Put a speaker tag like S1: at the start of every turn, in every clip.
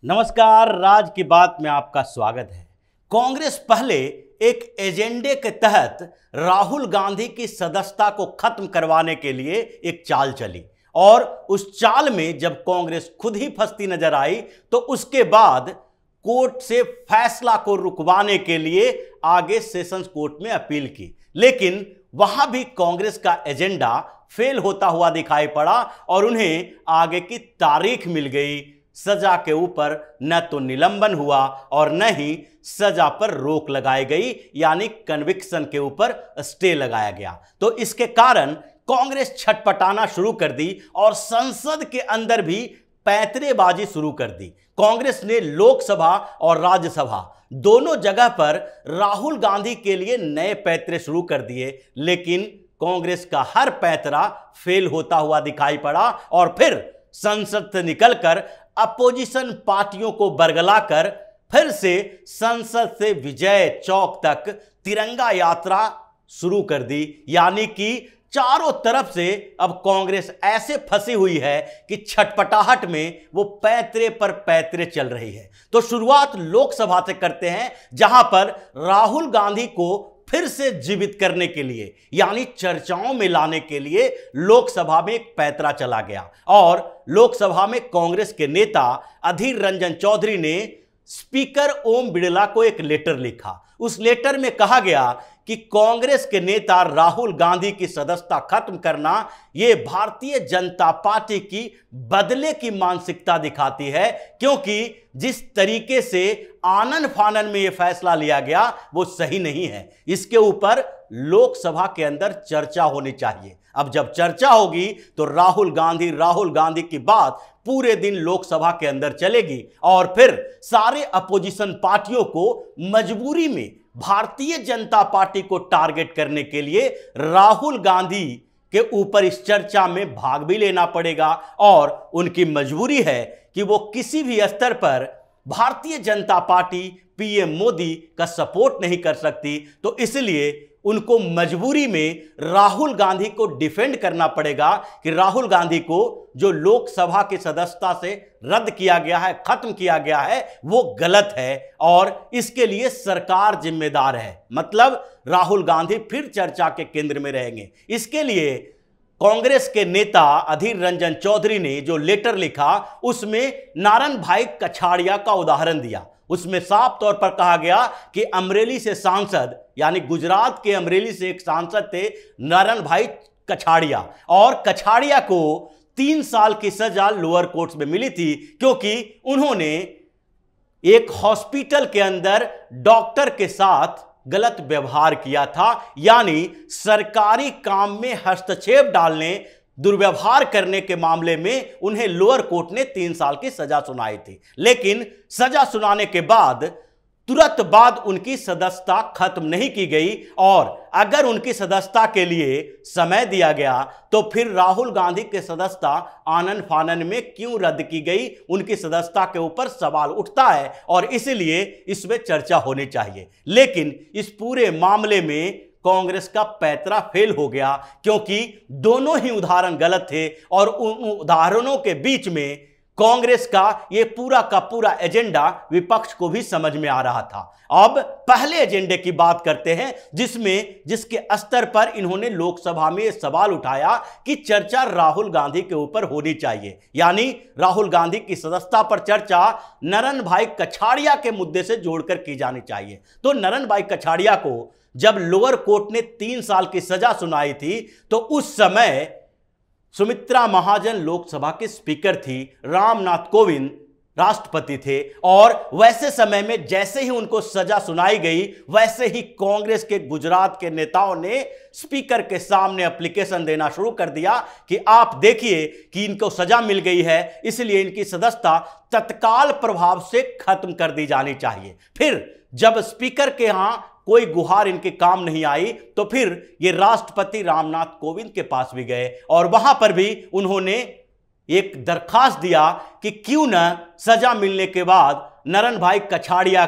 S1: नमस्कार, राज की बात में आपका स्वागत है। कांग्रेस पहले एक एजेंडे के तहत राहुल गांधी की सदस्यता को खत्म करवाने के लिए एक चाल चली और उस चाल में जब कांग्रेस खुद ही फंसती नजर आई तो उसके बाद कोर्ट से फैसला को रुकवाने के लिए आगे सेशंस कोर्ट में अपील की, लेकिन वहां भी कांग्रेस का एजेंडा फेल होता हुआ दिखाई पड़ा और उन्हें आगे की तारीख मिल गई। सजा के ऊपर न तो निलंबन हुआ और न ही सजा पर रोक लगाई गई, यानी कन्विक्शन के ऊपर स्टे लगाया गया। तो इसके कारण कांग्रेस छटपटाना शुरू कर दी और संसद के अंदर भी पैंतरेबाजी शुरू कर दी। कांग्रेस ने लोकसभा और राज्यसभा दोनों जगह पर राहुल गांधी के लिए नए पैंतरे शुरू कर दिए, लेकिन कांग्रेस का हर पैंतरा फेल होता हुआ दिखाई पड़ा और फिर संसद से निकलकर अपोजिशन पार्टियों को बरगलाकर फिर से संसद से विजय चौक तक तिरंगा यात्रा शुरू कर दी। यानी कि चारों तरफ से अब कांग्रेस ऐसे फंसी हुई है कि छटपटाहट में वो पैंतरे पर पैंतरे चल रही है। तो शुरुआत लोकसभा से करते हैं, जहां पर राहुल गांधी को फिर से जीवित करने के लिए यानी चर्चाओं में लाने के लिए लोकसभा में एक पैंतरा चला गया और लोकसभा में कांग्रेस के नेता अधीर रंजन चौधरी ने स्पीकर ओम बिड़ला को एक लेटर लिखा। उस लेटर में कहा गया कि कांग्रेस के नेता राहुल गांधी की सदस्यता खत्म करना यह भारतीय जनता पार्टी की बदले की मानसिकता दिखाती है, क्योंकि जिस तरीके से आनन फानन में यह फैसला लिया गया वो सही नहीं है। इसके ऊपर लोकसभा के अंदर चर्चा होनी चाहिए। अब जब चर्चा होगी तो राहुल गांधी की बात पूरे दिन लोकसभा के अंदर चलेगी और फिर सारे अपोजिशन पार्टियों को मजबूरी में भारतीय जनता पार्टी को टारगेट करने के लिए राहुल गांधी के ऊपर इस चर्चा में भाग भी लेना पड़ेगा और उनकी मजबूरी है कि वो किसी भी स्तर पर भारतीय जनता पार्टी पीएम मोदी का सपोर्ट नहीं कर सकती। तो इसलिए उनको मजबूरी में राहुल गांधी को डिफेंड करना पड़ेगा कि राहुल गांधी को जो लोकसभा की सदस्यता से रद्द किया गया है, खत्म किया गया है, वो गलत है और इसके लिए सरकार जिम्मेदार है। मतलब राहुल गांधी फिर चर्चा के केंद्र में रहेंगे। इसके लिए कांग्रेस के नेता अधीर रंजन चौधरी ने जो लेटर लिखा उसमें नारायण भाई कछाड़िया का उदाहरण दिया। उसमें साफ तौर पर कहा गया कि अमरेली से सांसद यानी गुजरात के अमरेली से एक सांसद थे नारायण भाई कछाड़िया और कछाड़िया को 3 साल की सजा लोअर कोर्ट्स में मिली थी, क्योंकि उन्होंने एक हॉस्पिटल के अंदर डॉक्टर के साथ गलत व्यवहार किया था, यानी सरकारी काम में हस्तक्षेप डालने, दुर्व्यवहार करने के मामले में उन्हें लोअर कोर्ट ने 3 साल की सजा सुनाई थी। लेकिन सजा सुनाने के बाद तुरंत बाद उनकी सदस्यता खत्म नहीं की गई और अगर उनकी सदस्यता के लिए समय दिया गया तो फिर राहुल गांधी की सदस्यता आनन फानन में क्यों रद्द की गई, उनकी सदस्यता के ऊपर सवाल उठता है और इसलिए इसमें चर्चा होनी चाहिए। लेकिन इस पूरे मामले में कांग्रेस का पैंतरा फेल हो गया, क्योंकि दोनों ही उदाहरण गलत थे और उन उदाहरणों के बीच में कांग्रेस का ये पूरा का पूरा एजेंडा विपक्ष को भी समझ में आ रहा था। अब पहले एजेंडे की बात करते हैं जिसके स्तर पर इन्होंने लोकसभा में सवाल उठाया कि चर्चा राहुल गांधी के ऊपर होनी चाहिए, यानी राहुल गांधी की सदस्यता पर चर्चा नारायण भाई कछाड़िया के मुद्दे से जोड़कर की जानी चाहिए। तो नारायण भाई कछाड़िया को जब लोअर कोर्ट ने 3 साल की सजा सुनाई थी तो उस समय सुमित्रा महाजन लोकसभा के स्पीकर थी, रामनाथ कोविंद राष्ट्रपति थे और वैसे समय में जैसे ही उनको सजा सुनाई गई वैसे ही कांग्रेस के गुजरात के नेताओं ने स्पीकर के सामने एप्लीकेशन देना शुरू कर दिया कि आप देखिए कि इनको सजा मिल गई है, इसलिए इनकी सदस्यता तत्काल प्रभाव से खत्म कर दी जानी चाहिए। फिर जब स्पीकर के यहां कोई गुहार इनके काम नहीं आई तो फिर ये राष्ट्रपति रामनाथ कोविंद के पास भी गए और वहां पर भी उन्होंने एक दरखास्त दिया कि क्यों न सजा मिलने के बाद नारायण भाई कछाड़िया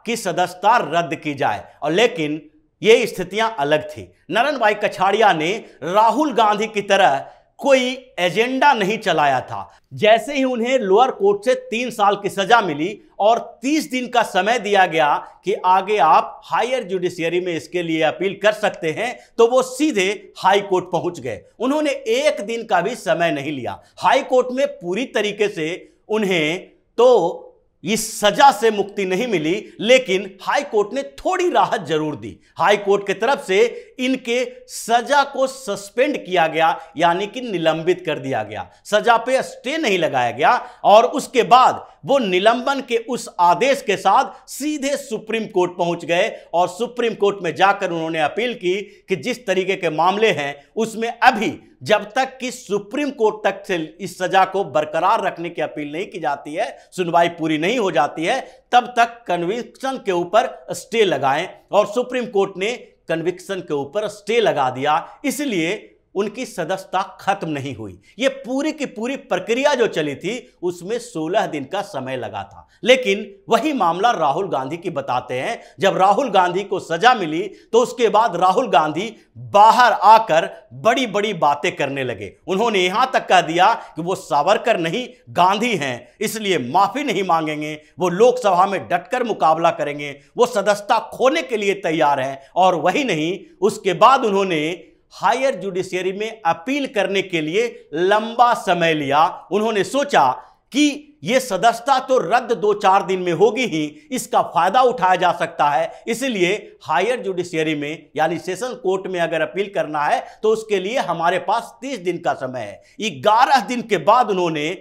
S1: की सदस्यता रद्द की जाए। और लेकिन ये स्थितियां अलग थी। नारायण भाई कछाड़िया ने राहुल गांधी की तरह कोई एजेंडा नहीं चलाया था। जैसे ही उन्हें लोअर कोर्ट से 3 साल की सजा मिली और 30 दिन का समय दिया गया कि आगे आप हायर जुडिशियरी में इसके लिए अपील कर सकते हैं, तो वो सीधे हाई कोर्ट पहुंच गए। उन्होंने 1 दिन का भी समय नहीं लिया। हाई कोर्ट में पूरी तरीके से उन्हें तो इस सजा से मुक्ति नहीं मिली, लेकिन हाई कोर्ट ने थोड़ी राहत जरूर दी। हाई कोर्ट की तरफ से इनके सजा को सस्पेंड किया गया, यानी कि निलंबित कर दिया गया। सजा पे स्टे नहीं लगाया गया और उसके बाद वो निलंबन के उस आदेश के साथ सीधे सुप्रीम कोर्ट पहुंच गए और सुप्रीम कोर्ट में जाकर उन्होंने अपील की कि जिस तरीके के मामले हैं उसमें अभी जब तक कि सुप्रीम कोर्ट तक से इस सजा को बरकरार रखने की अपील नहीं की जाती है, सुनवाई पूरी नहीं हो जाती है, तब तक कन्विक्शन के ऊपर स्टे लगाएं। और सुप्रीम कोर्ट ने कन्विक्शन के ऊपर स्टे लगा दिया, इसलिए उनकी सदस्यता खत्म नहीं हुई। ये पूरी की पूरी प्रक्रिया जो चली थी उसमें 16 दिन का समय लगा था। लेकिन वही मामला राहुल गांधी की बताते हैं। जब राहुल गांधी को सजा मिली तो उसके बाद राहुल गांधी बाहर आकर बड़ी बड़ी बातें करने लगे। उन्होंने यहां तक कह दिया कि वो सावरकर नहीं गांधी हैं, इसलिए माफी नहीं मांगेंगे, वो लोकसभा में डटकर मुकाबला करेंगे, वो सदस्यता खोने के लिए तैयार हैं। और वही नहीं, उसके बाद उन्होंने हायर जुडिशियरी में अपील करने के लिए लंबा समय लिया। उन्होंने सोचा कि यह सदस्यता तो रद्द 2-4 दिन में होगी ही, इसका फायदा उठाया जा सकता है, इसलिए हायर जुडिशियरी में यानी सेशन कोर्ट में अगर अपील करना है तो उसके लिए हमारे पास 30 दिन का समय है। 11 दिन के बाद उन्होंने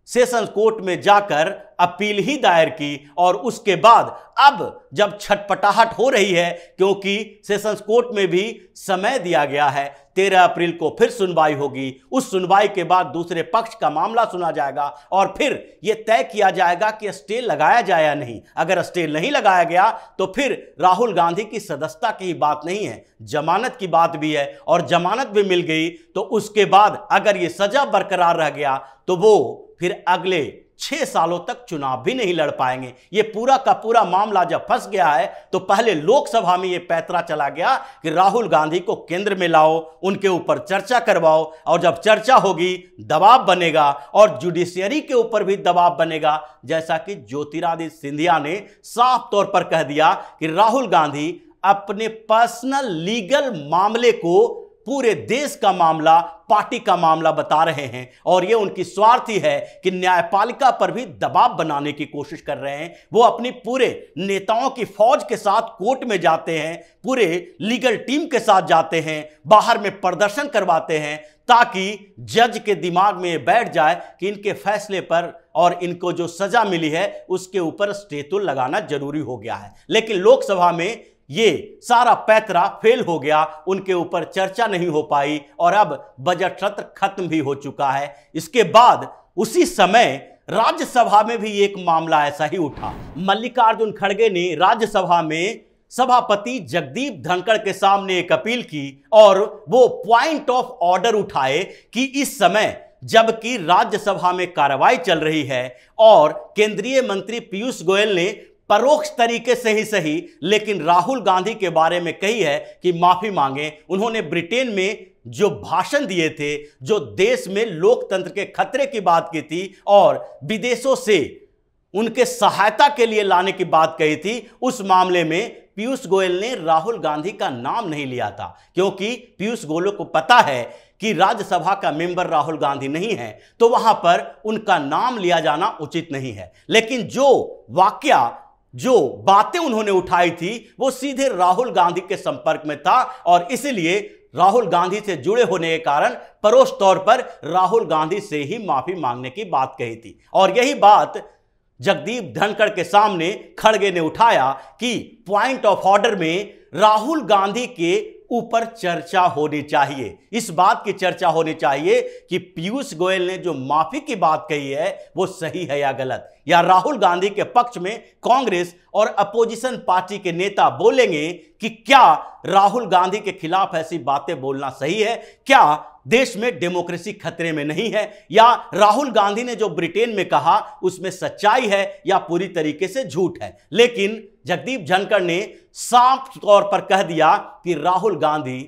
S1: सेशन कोर्ट में जाकर अपील ही दायर की और उसके बाद अब जब छटपटाहट हो रही है, क्योंकि सेशंस कोर्ट में भी समय दिया गया है, 13 अप्रैल को फिर सुनवाई होगी। उस सुनवाई के बाद दूसरे पक्ष का मामला सुना जाएगा और फिर यह तय किया जाएगा कि स्टे लगाया जाए या नहीं। अगर स्टे नहीं लगाया गया तो फिर राहुल गांधी की सदस्यता की ही बात नहीं है, जमानत की बात भी है, और जमानत भी मिल गई तो उसके बाद अगर यह सजा बरकरार रह गया तो वो फिर अगले 6 सालों तक चुनाव भी नहीं लड़ पाएंगे। ये पूरा का पूरा मामला जब फंस गया है तो पहले लोकसभा में ये पैतरा चला गया कि राहुल गांधी को केंद्र में लाओ, उनके ऊपर चर्चा करवाओ, और जब चर्चा होगी दबाव बनेगा और जुडिशियरी के ऊपर भी दबाव बनेगा। जैसा कि ज्योतिरादित्य सिंधिया ने साफ तौर पर कह दिया कि राहुल गांधी अपने पर्सनल लीगल मामले को पूरे देश का मामला, पार्टी का मामला बता रहे हैं और यह उनकी स्वार्थी है कि न्यायपालिका पर भी दबाव बनाने की कोशिश कर रहे हैं। वो अपनी पूरे नेताओं की फौज के साथ कोर्ट में जाते हैं, पूरे लीगल टीम के साथ जाते हैं, बाहर में प्रदर्शन करवाते हैं ताकि जज के दिमाग में बैठ जाए कि इनके फैसले पर और इनको जो सजा मिली है उसके ऊपर स्टे तो लगाना जरूरी हो गया है। लेकिन लोकसभा में ये सारा पैतरा फेल हो गया, उनके ऊपर चर्चा नहीं हो पाई और अब बजट सत्र खत्म भी हो चुका है। इसके बाद उसी समय राज्यसभा में भी एक मामला ऐसा ही उठा। मल्लिकार्जुन खड़गे ने राज्यसभा में सभापति जगदीप धनखड़ के सामने एक अपील की और वो पॉइंट ऑफ ऑर्डर उठाए कि इस समय जबकि राज्यसभा में कार्रवाई चल रही है और केंद्रीय मंत्री पीयूष गोयल ने परोक्ष तरीके से ही सही लेकिन राहुल गांधी के बारे में कही है कि माफी मांगे। उन्होंने ब्रिटेन में जो भाषण दिए थे, जो देश में लोकतंत्र के खतरे की बात की थी और विदेशों से उनके सहायता के लिए लाने की बात कही थी, उस मामले में पीयूष गोयल ने राहुल गांधी का नाम नहीं लिया था, क्योंकि पीयूष गोयल को पता है कि राज्यसभा का मेंबर राहुल गांधी नहीं है तो वहां पर उनका नाम लिया जाना उचित नहीं है। लेकिन जो वाकया, जो बातें उन्होंने उठाई थी वो सीधे राहुल गांधी के संपर्क में था और इसलिए राहुल गांधी से जुड़े होने के कारण परोक्ष तौर पर राहुल गांधी से ही माफी मांगने की बात कही थी। और यही बात जगदीप धनखड़ के सामने खड़गे ने उठाया कि पॉइंट ऑफ ऑर्डर में राहुल गांधी के ऊपर चर्चा होनी चाहिए। इस बात की चर्चा होनी चाहिए कि पीयूष गोयल ने जो माफी की बात कही है वो सही है या गलत, या राहुल गांधी के पक्ष में कांग्रेस और अपोजिशन पार्टी के नेता बोलेंगे कि क्या राहुल गांधी के खिलाफ ऐसी बातें बोलना सही है, क्या देश में डेमोक्रेसी खतरे में नहीं है, या राहुल गांधी ने जो ब्रिटेन में कहा उसमें सच्चाई है या पूरी तरीके से झूठ है। लेकिन जगदीप धनखड़ ने साफ तौर पर कह दिया कि राहुल गांधी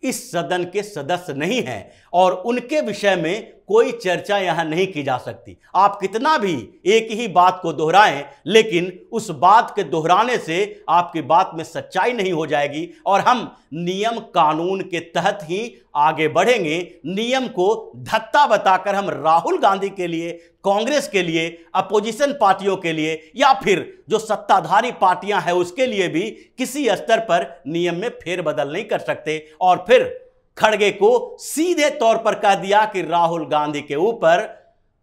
S1: इस सदन के सदस्य नहीं हैं और उनके विषय में कोई चर्चा यहां नहीं की जा सकती। आप कितना भी एक ही बात को दोहराएं, लेकिन उस बात के दोहराने से आपकी बात में सच्चाई नहीं हो जाएगी और हम नियम कानून के तहत ही आगे बढ़ेंगे। नियम को धत्ता बताकर हम राहुल गांधी के लिए, कांग्रेस के लिए, अपोजिशन पार्टियों के लिए या फिर जो सत्ताधारी पार्टियां हैं उसके लिए भी किसी स्तर पर नियम में फेरबदल नहीं कर सकते। और फिर खड़गे को सीधे तौर पर कह दिया कि राहुल गांधी के ऊपर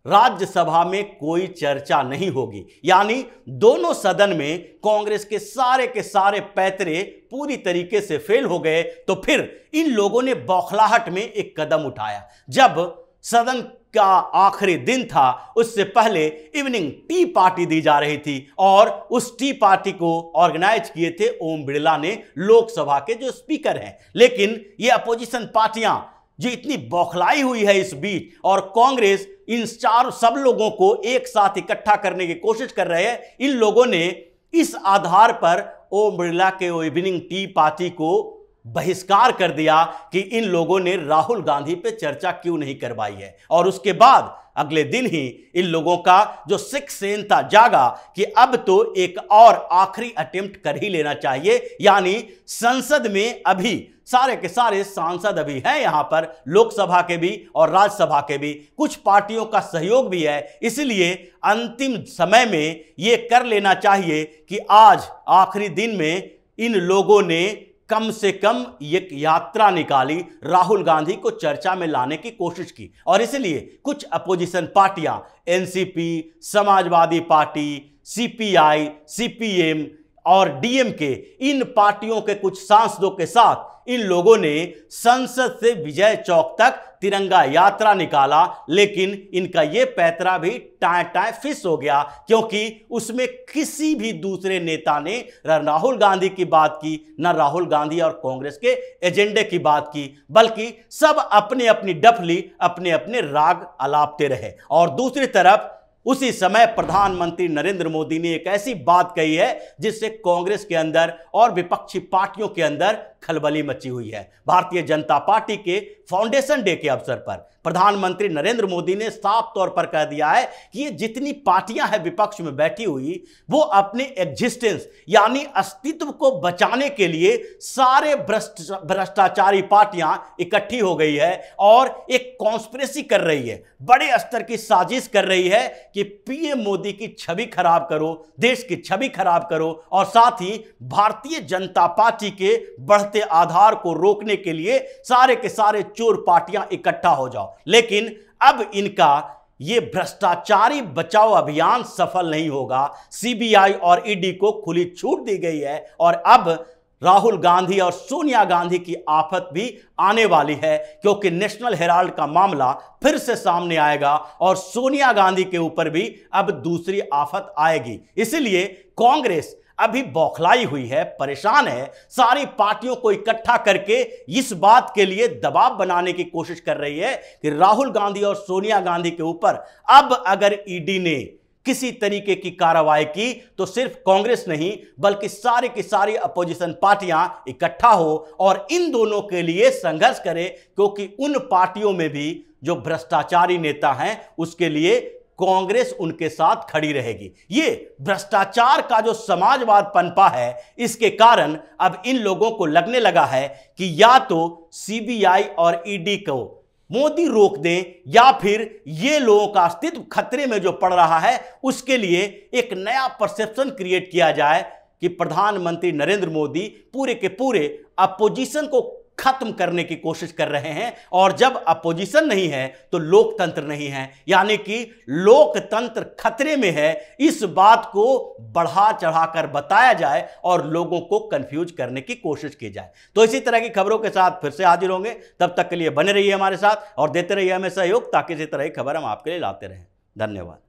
S1: राज्यसभा में कोई चर्चा नहीं होगी, यानी दोनों सदन में कांग्रेस के सारे पैतरे पूरी तरीके से फेल हो गए। तो फिर इन लोगों ने बौखलाहट में एक कदम उठाया। जब सदन का आखिरी दिन था, उससे पहले इवनिंग टी पार्टी दी जा रही थी और उस टी पार्टी को ऑर्गेनाइज किए थे ओम बिड़ला ने, लोकसभा के जो स्पीकर हैं। लेकिन ये अपोजिशन पार्टियां जो इतनी बौखलाई हुई है इस बीच, और कांग्रेस इन सब लोगों को एक साथ इकट्ठा करने की कोशिश कर रहे हैं। इन लोगों ने इस आधार पर ओम बिड़ला के इवनिंग टी पार्टी को बहिष्कार कर दिया कि इन लोगों ने राहुल गांधी पे चर्चा क्यों नहीं करवाई है। और उसके बाद अगले दिन ही इन लोगों का जो सिक्स सेंस था जागा कि अब तो एक और आखिरी अटेम्प्ट कर ही लेना चाहिए, यानी संसद में अभी सारे के सारे सांसद अभी हैं यहां पर, लोकसभा के भी और राज्यसभा के भी, कुछ पार्टियों का सहयोग भी है, इसलिए अंतिम समय में यह कर लेना चाहिए कि आज आखिरी दिन में इन लोगों ने कम से कम एक यात्रा निकाली, राहुल गांधी को चर्चा में लाने की कोशिश की। और इसलिए कुछ अपोजिशन पार्टियां, NCP, Samajwadi party, CPI, CPM और डीएमके, इन पार्टियों के कुछ सांसदों के साथ इन लोगों ने संसद से विजय चौक तक तिरंगा यात्रा निकाला। लेकिन इनका यह पैतरा भी टाए टाए फिस हो गया, क्योंकि उसमें किसी भी दूसरे नेता ने न राहुल गांधी की बात की, न राहुल गांधी और कांग्रेस के एजेंडे की बात की, बल्कि सब अपने अपनी डफली, अपने अपने राग अलापते रहे। और दूसरी तरफ उसी समय प्रधानमंत्री नरेंद्र मोदी ने एक ऐसी बात कही है जिससे कांग्रेस के अंदर और विपक्षी पार्टियों के अंदर खलबली मची हुई है। भारतीय जनता पार्टी के फाउंडेशन डे के अवसर पर प्रधानमंत्री नरेंद्र मोदी ने साफ तौर पर कह दिया है कि ये जितनी पार्टियां हैं विपक्ष में बैठी हुई, वो अपने एग्जिस्टेंस यानी अस्तित्व को बचाने के लिए सारे भ्रष्टाचारी पार्टियां इकट्ठी हो गई है और एक कॉन्स्पिरेसी कर रही है, बड़े स्तर की साजिश कर रही है कि पीएम मोदी की छवि खराब करो, देश की छवि खराब करो और साथ ही भारतीय जनता पार्टी के बढ़ते आधार को रोकने के लिए सारे के सारे चोर पार्टियां इकट्ठा हो जाओ। लेकिन अब इनका ये भ्रष्टाचारी बचाओ अभियान सफल नहीं होगा। सीबीआई और ईडी को खुली छूट दी गई है और अब राहुल गांधी और सोनिया गांधी की आफत भी आने वाली है, क्योंकि नेशनल हेराल्ड का मामला फिर से सामने आएगा और सोनिया गांधी के ऊपर भी अब दूसरी आफत आएगी। इसलिए कांग्रेस अभी बौखलाई हुई है, परेशान है, सारी पार्टियों को इकट्ठा करके इस बात के लिए दबाव बनाने की कोशिश कर रही है कि राहुल गांधी और सोनिया गांधी के ऊपर अब अगर ईडी ने किसी तरीके की कार्रवाई की तो सिर्फ कांग्रेस नहीं बल्कि सारी की सारी अपोजिशन पार्टियां इकट्ठा हो और इन दोनों के लिए संघर्ष करें, क्योंकि उन पार्टियों में भी जो भ्रष्टाचारी नेता हैं उसके लिए कांग्रेस उनके साथ खड़ी रहेगी। ये भ्रष्टाचार का जो समाजवाद पनपा है, इसके कारण अब इन लोगों को लगने लगा है कि या तो सीबीआई और ईडी को मोदी रोक दें या फिर ये लोगों का अस्तित्व खतरे में जो पड़ रहा है उसके लिए एक नया परसेप्शन क्रिएट किया जाए कि प्रधानमंत्री नरेंद्र मोदी पूरे के पूरे अपोजिशन को खत्म करने की कोशिश कर रहे हैं। और जब अपोजिशन नहीं है तो लोकतंत्र नहीं है, यानी कि लोकतंत्र खतरे में है। इस बात को बढ़ा चढ़ाकर बताया जाए और लोगों को कंफ्यूज करने की कोशिश की जाए। तो इसी तरह की खबरों के साथ फिर से हाजिर होंगे, तब तक के लिए बने रहिए हमारे साथ और देते रहिए हमें सहयोग, ताकि इसी तरह की खबर हम आपके लिए लाते रहें। धन्यवाद।